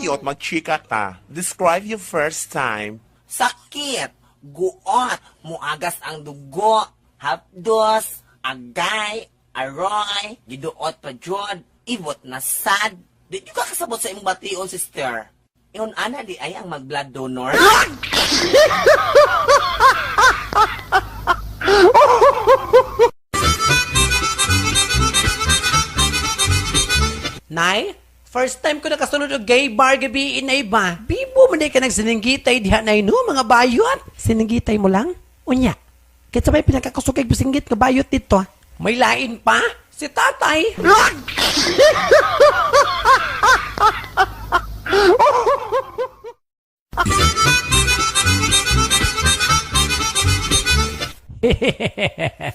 bayot, magchika ta. Describe your first time. Sakit, guot, muagas ang dugo, hapdos, agay, aroy, giduot pa jud, ibot na sad. Di ka kasabot sa imong bation, sister. Iyon ana di ay ang mag-blood donor. Nay, first time ko nakasunod og gay bar gabi inay ba? Bibo man ka nagsininggitay diha nay no, mga bayot. Sininggitay mo lang? Unya. Kaya sabay pinakakusukay pasinggit nga bayot dito. May lain pa? Si tatay.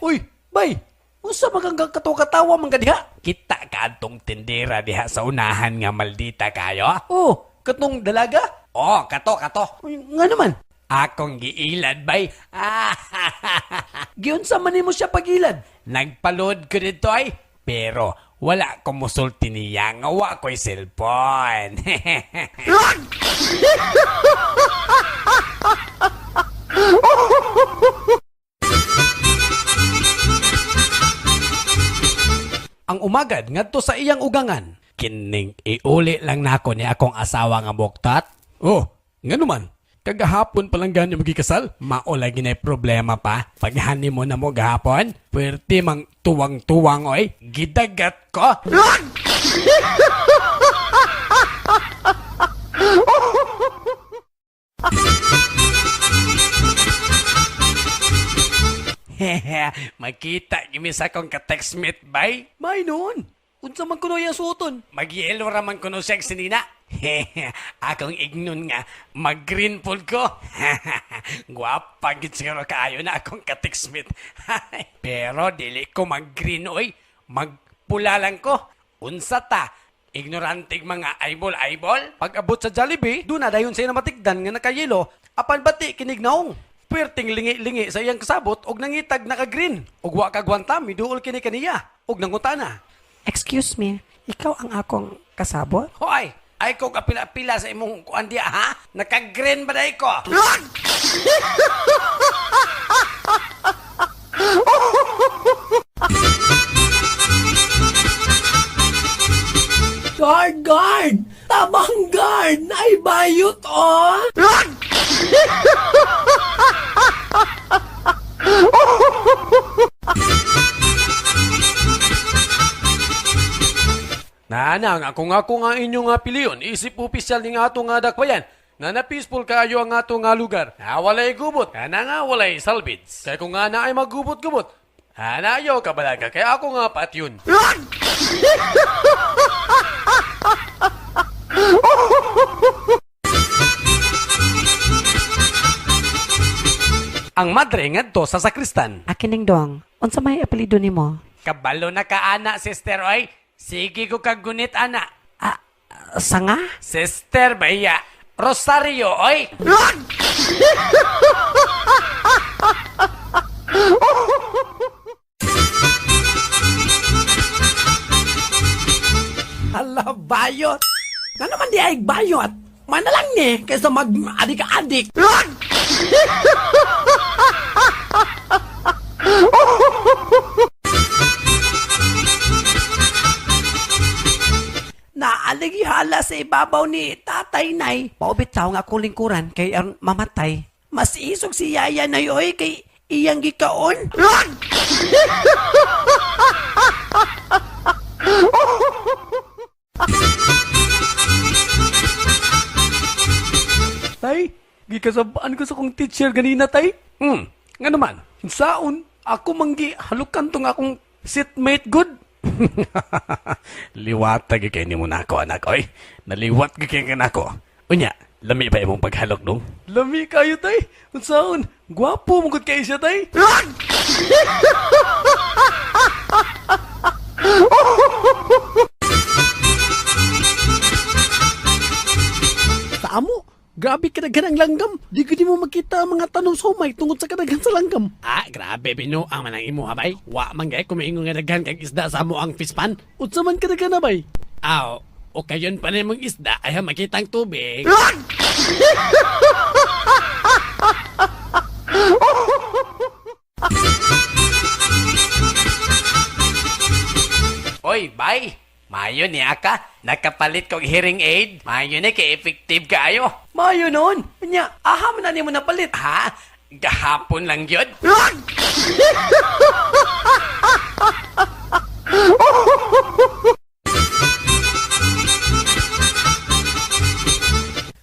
Uy, bay. Usa maganggang katawa mga diha? Kita ka atong tindera diha sa unahan nga maldita kayo? Oh, katong dalaga? Oh, kato. Uy, nga naman. Akong giilad bay. Giunsa man nimo siya pagilad? Nagpaload ko dito ay. Pero wala ko musulti niya nga wa ko'y cellphone. Ang umagad ngadto sa iyang ugangan. Kining iuli lang nako ni akong asawa nga buktat. Oh, nga naman. Kagahapon palang ganyan magikasal. Maula ginay problema pa. Paghani mo na mo gahapon. Pwerte mang tuwang-tuwang oy. Gidagat ko. Makita kimi sa akong ka-textmate bay. May noon. Unsa man kuno yang suoton? Mag-yellow raman ko no siya sinina. Akong ignon nga, mag-green pool ko. Guwapa gid siguro kaayo na akong ka-textmate. Pero dili ko mag-green oy. Magpula lang ko. Unsa ta? Ignorantig mga eyeball-eyeball? Pag abot sa Jollibee, doon na dayon siya na matigdan nga nakayelo. Apan bati kinignaong. Perting lingi-lingi sa iyang kasabot og nangitag naka-green. Og wa ka guantam, miduol kini kaniya. Og nangutana. Excuse me, ikaw ang akong kasabot? Hoy! Ay ko kapila-pila sa imong kuan diya ha? Naka-green ba day ko? Guard! Tabang guard! Ay bayot oh! Nanang, ako nga inyo nga piliyon. Isip opisyal ni nga ato nga dakbayan. Na na-peaceful kaayo ang ato nga lugar. Na walay gubot. Na nga walay salbids. Kaya kung nga na ay maggubot-gubot. Hanayo ka balaga. Kaya ako nga patyon. Ang madre ngadto sa sakristan. Akin dong, unsa may apelido nimo? Kabalo na ka ana, sister oy. Sige ko kagunit ana. Sanga? Sister baya. Rosario oy. Hala, bayot. Nga naman di ay bayot. Mana lang ni, kaysa mag-adik-adik. Naalagi hala sa ibabaw ni tatay nay. Paubitaw nga akong lingkuran kay ang mamatay. Mas isog si yaya na yoy kay iyang gikaon. Tay, gikasabaan ko sa kong teacher ganina tay. Nga naman. Saon, ako manggi halukan tong akong seatmate good. Liwatag kay ni mo na ako, anak. Oy, naliwat kay ka na ako. Unya, lami ba imong paghalok nung? Lami kayo tay. Unsaon, gwapo mo gud kay siya tay. Sa amo, grabe ka daghan ang langgam. Di ko di mo makita ang mga tanong sumay tungod sa kadaghan sa langgam. Grabe binuang manang imo abay. Wa man gay kumiingon nga daghan kag isda sa amo ang fispan. Unsa man kadaghan na bay? O kayon pa rin mong isda ay makitang tubig. Oy, bay! Mayo niya ka. Nakapalit kong hearing aid. Mayo ni kay effective kaayo. Mayo noon. Unya, aha man na niyo mo napalit. Ha? Gahapon lang yun?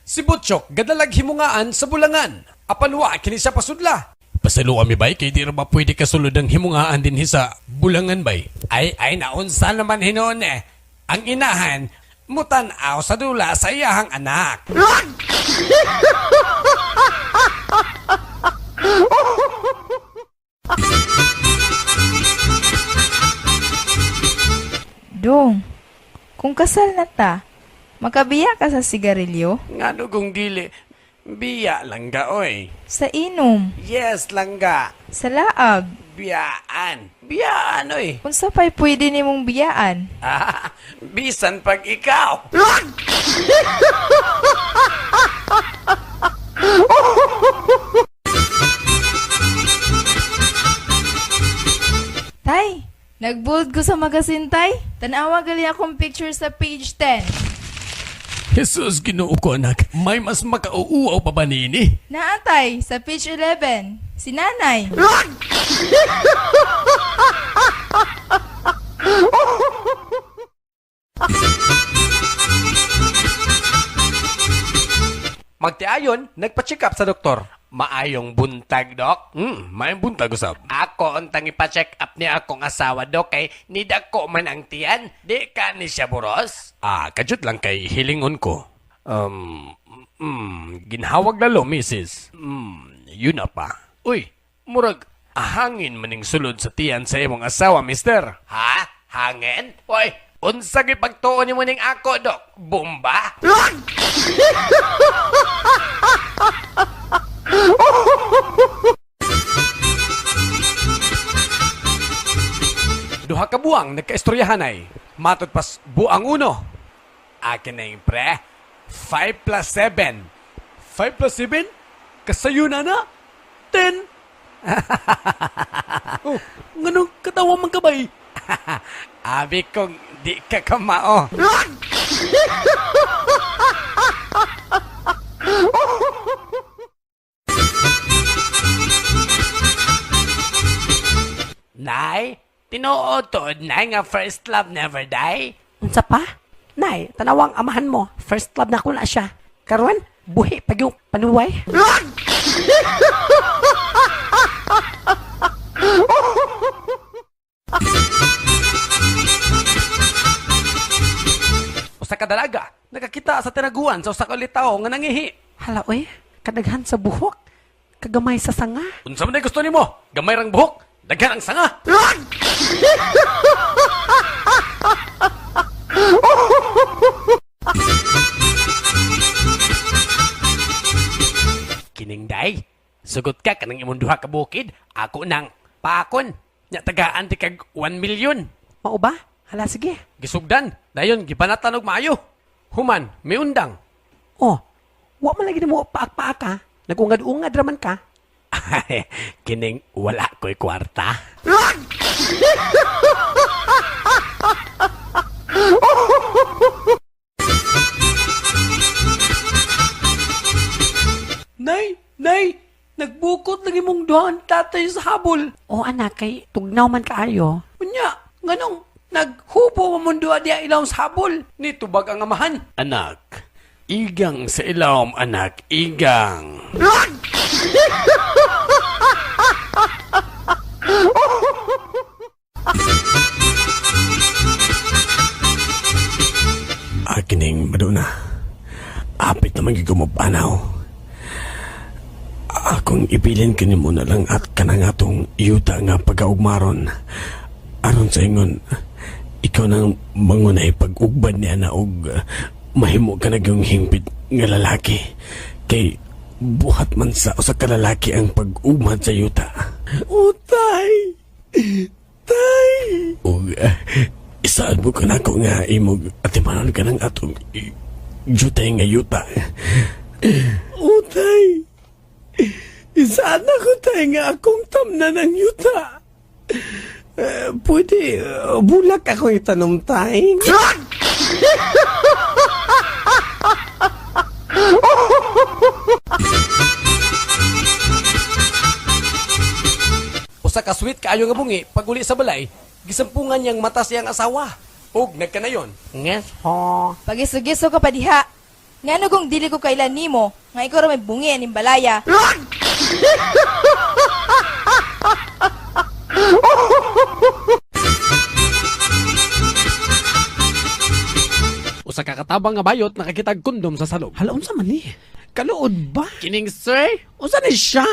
Si Butchok, gadalag himungaan sa bulangan. Apanwa, kini siya pasudla. Pasalo kami bay, kay di ra ba pwede kasulod ang himungaan din sa bulangan bay? Ay, naunsa naman hinon eh. Ang inahan, mutanaw sa dula sa iyahang anak. Dong, kung kasal na ta, makabiya ka sa sigarilyo? Nga kung dili, biya lang ga oy. Sa inom? Yes lang ga. Sa laag? Biyaan. Biyaan oy. Kung sa pa'y pwede nimong biyaan? Ah, bisan pag ikaw. Tay, nagbold ko sa magasin, tay. Tanawa gali akong picture sa page 10. Jesus, ginoo ko anak, may mas makauuaw pa ba nini? Naa, tay, sa page 11. Si nanay. Magtiayon, nagpa-check up sa doktor. Maayong buntag, Dok. May buntag usab. Ako ang tangi pa-check up niya akong asawa, Dok, kay nidako man ang tiyan. Di ka ni siya buros. Kajut lang kay hilingon ko. Ginhawag lalo, Mrs. Yun na pa. Uy, murag, hangin maning sulod sa tiyan sa imong asawa, mister. Ha? Hangin? Hoy, unsa gipagtuon ni mo ning ako, Dok? Bomba? Duha ka buwang, nagkaistoryahan ay. Matod pas buang uno. Akin na yung pre. 5 plus 7. 5 plus 7? Kasayo na na? 10. Oh, nganong katawa man kabay? Abi kong di ka kamao. Nay, tinuotod na nga first love never die. Unsa pa? Nay, tanawang amahan mo. First love na ko na siya. Karon, buhi pag yung panuway. Usa ka dalaga, nakakita sa tinaguan sa usa ka litaw nga nangihi. Hala, oy. Kadaghan sa buhok. Kagamay sa sanga. Unsa man ay gusto nimo? Gamay rang buhok, daghan ang sanga. Kining day, sugot ka kanang imong duha ka bukid, ako nang paakon. Nya tagaan ti kag 1 million. Mao ba? Hala, sige. Gisugdan, dayon gipanatan og maayo. Human, may undang. Oh, wa man lagi mo paak-paak ka. Nagungad-ungad raman ka. Kining wala ko'y kwarta. Nay, nagbukot lagi mong duhan tatay sa habol. Oh, anak, kay tugnaw man kaayo. Unya, nganong naghubo mo mundo diya ilaw sa habol. Ni tubag ang amahan. Anak, igang sa ilawom anak, igang. Akining maduna, apit naman gigumapanaw. Akong ibilin kini mo na lang at kanang atong yuta nga pagaugmaron. Aron sa ingon, ikaw nang mangunay pag-ugbad niya na og mahimo ka na yung hingpit nga lalaki. Kay buhat man sa usa ka lalaki ang pag-ugmad sa yuta. Oh, tay. Tay. Og Isaan mo ka na ko nga imog atimanon ka ng atong jutay nga yuta. Utay. Isaan ako tayo nga akong tamna ng yuta. Pwede, bulak ako itanong tayo. Usa ka sweet kaayo nga bungi, pag uli sa balay, gisampungan niyang mata siyang asawa. Og nagkanayon. Yes, ho. Pagiso-giso ka pa diha. Ngano kung dili ko kailan nimo, nga ikaw ra may bungi ning balaya. Usa ka katabang nga bayot nakakitag kondom sa salog. Hala, unsa man ni? Kaluod ba? Kining sir? Unsa ni siya?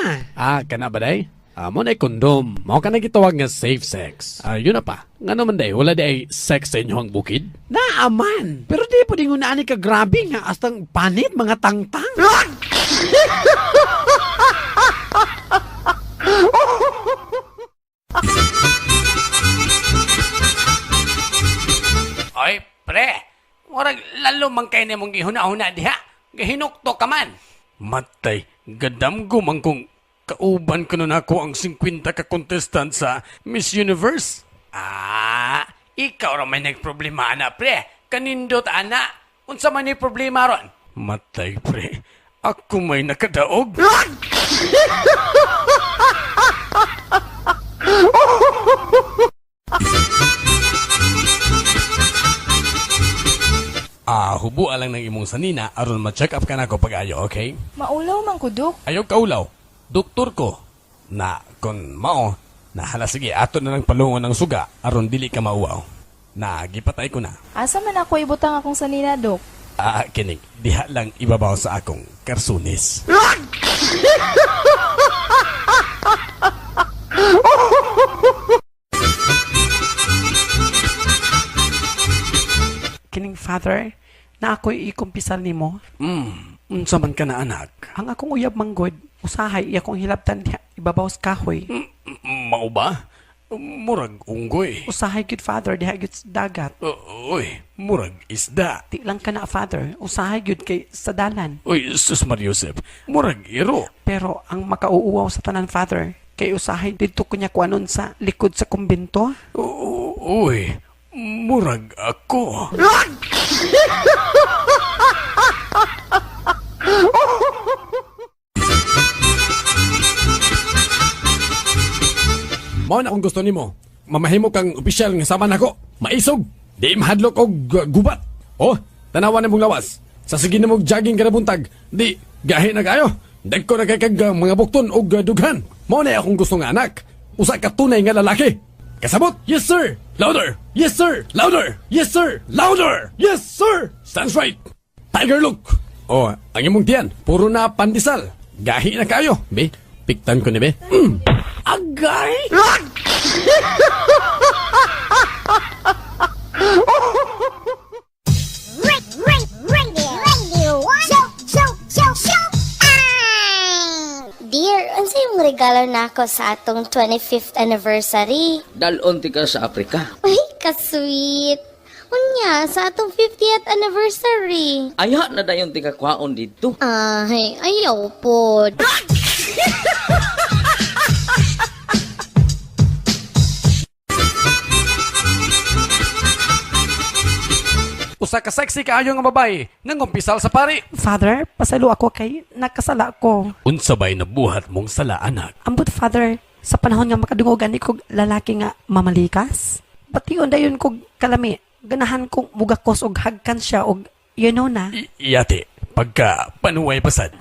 Kana ba day? Mo na kondom. Mao ka na gitawag nga safe sex. Yun na pa. Nga naman day, wala day sex sa inyong bukid? Naaman. Pero di po din unaan ka grabe nga astang panit mga tangtang. Oy, pre. Murag lalo man kay nimong gihuna-huna diha. Gahinukto ka man. Matay, gadamgo man kung kauban ko nun ako ang 50 ka contestant sa Miss Universe. Ikaw ra may nagproblema ana, pre. Kanindot ana. Unsa man ni problema ron? Matay, pre. Ako may nakadaog. Hubo lang ng imong sanina aron ma-check up ka na ko pag-ayo, okay? Maulaw man ko, Dok. Ayaw kaulaw. Doktor ko na kon mao na hala sige ato na lang palungon ng suga aron dili ka mauwaw. Na gipatay ko na. Asa man ako ibutang akong sanina, Dok? Kinig, diha lang ibabaw sa akong karsunis. Kining father, na ako'y ikumpisal nimo. Unsa man ka na anak? Ang akong uyab manggod, usahay iya kong hilabtan diha ibabaw sa kahoy. Mao ba? Murag unggoy. Usahay gud father diha gud sa dagat. Uy, murag isda. Di lang ka na father, usahay gud kay sa dalan. Uy, sus Mariusep, murag iro. Pero ang makauuwaw sa tanan father, kay usahay didto ko niya kuanon sa likod sa kumbento. Uy, murag ako. Mao na kung gusto nimo, mamahimo kang opisyal nga sama nako. Maisog, di mahadlok og gubat. Oh, tanawan na mong lawas. Sa sige na mong jogging kada buntag, di gahi na kayo. Dagko na kay kag mga bukton og dughan. Mao na akong gusto nga anak. Usa ka tunay nga lalaki. Kasabot? Yes, sir! Louder! Yes, sir! Louder! Yes, sir! Louder! Yes, sir! Stands right! Tiger look! Oh, ang imong tiyan, puro na pandesal. Gahi na kayo. Be, piktan ko ni be. Agay! Dear, unsa yung regalo nako sa atong 25th anniversary? Dalon ti ka sa Afrika. Ay, ka-sweet. Unya, sa atong 50th anniversary. Aya na dayon ti kakwaon dito. Ay, ayaw po. Usa ka sexy kaayo nga babae, nangumpisal sa pari. Father, pasalo ako kay nakasala ko. Unsa bay nabuhat mong sala anak? Ambot father, sa panahon nga makadungogan ni kog lalaki nga mamalikas. Bation dayon kog kalami. Ganahan kong mugakos og hagkan siya og you know na. Yate, pagka panuway pasad.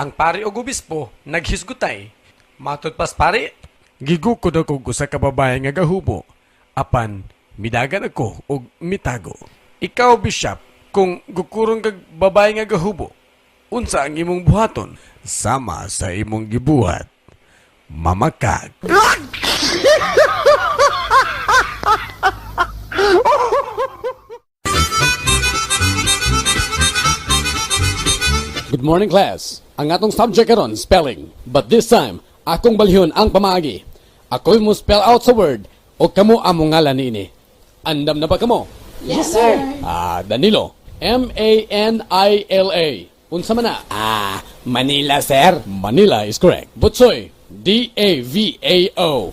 Ang pari og obispo naghisgutay. Matod pas pari, gigukod ako sa kababae nga gahubo. Apan midagan ako og mitago. Ikaw bishop, kung gukurong kag babae nga gahubo, unsa ang imong buhaton? Sama sa imong gibuhat. Mamakag. Good Good morning, class. Ang atong subject karon spelling. But this time, akong balihon ang pamaagi. Ako'y mo spell out sa word o kamo among ngalan niini. Andam na ba kamo? Yes, sir. Danilo. M-A-N-I-L-A. Unsa man na? Manila, sir. Manila is correct. Butsoy. D-A-V-A-O.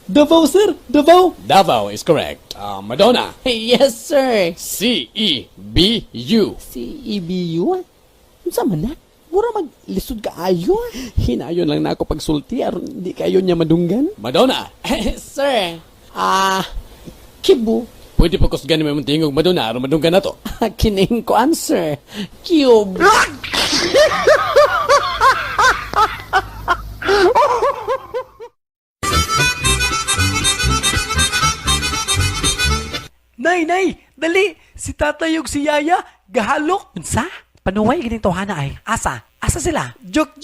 Davao, sir. Davao. Davao is correct. Madonna. Yes, sir. C-E-B-U. C-E-B-U? Unsa man na? Mura maglisod ka ayo. Hinayon lang na ako pagsulti aron di kayo niya madunggan. Madonna. Sir. Kibu. Pwede pa kusgan mo tingog Madonna aron madunggan na to. Kining ko answer. Cube. Nay, dali! Si tatay ug si yaya, gahalok! Unsa? Panuway gining tawhana ay. Asa? Asa sila? Joke!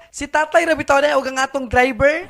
Si tatay rabitaw na og ang atong driver.